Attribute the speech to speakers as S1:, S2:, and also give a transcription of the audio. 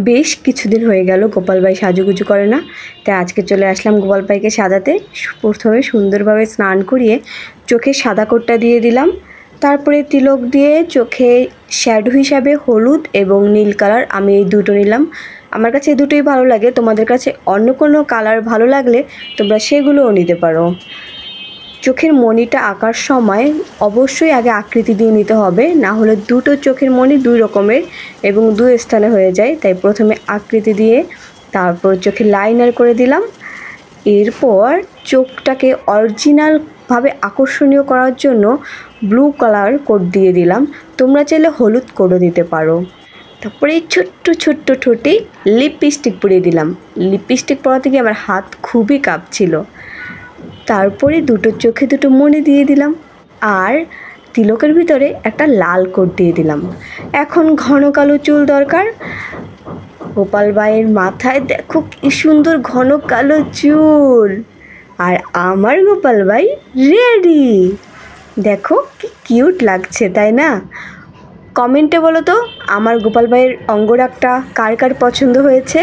S1: বেশ কিছুদিন হয়ে গেল গোপাল ভাই সাজুগুজু করে না, তাই আজকে চলে আসলাম গোপাল ভাইকে সাজাতে। প্রথমে সুন্দরভাবে স্নান করিয়ে চোখে সাদা কোটটা দিয়ে দিলাম, তারপরে তিলক দিয়ে চোখে শ্যাডো হিসাবে হলুদ এবং নীল কালার, আমি এই দুটো নিলাম। আমার কাছে এই দুটোই ভালো লাগে, তোমাদের কাছে অন্য কোনো কালার ভালো লাগলে তোমরা সেগুলোও নিতে পারো। চোখের মণিটা আঁকার সময় অবশ্যই আগে আকৃতি দিয়ে নিতে হবে, না হলে দুটো চোখের মণি দুই রকমের এবং দুই স্থানে হয়ে যায়। তাই প্রথমে আকৃতি দিয়ে তারপর চোখে লাইনার করে দিলাম। এরপর চোখটাকে অরিজিনালভাবে আকর্ষণীয় করার জন্য ব্লু কালার কোড দিয়ে দিলাম, তোমরা চাইলে হলুদ কোডও দিতে পারো। তারপরে এই ছোট্ট ছোট্ট ঠোঁটে লিপস্টিক পরিয়ে দিলাম। লিপস্টিক পরাতে গিয়ে আমার হাত খুবই কাঁপছিল। তারপরে দুটো চোখে দুটো মণি দিয়ে দিলাম আর তিলকের ভিতরে একটা লাল কোট দিয়ে দিলাম। এখন ঘন কালো চুল দরকার। গোপাল ভাইয়ের মাথায় দেখো কি সুন্দর ঘন কালো চুল, আর আমার গোপাল ভাই রেডি। দেখো কি কিউট লাগছে, তাই না? কমেন্টে বলো তো আমার গোপাল ভাইয়ের অঙ্গরাগটা কার কার পছন্দ হয়েছে।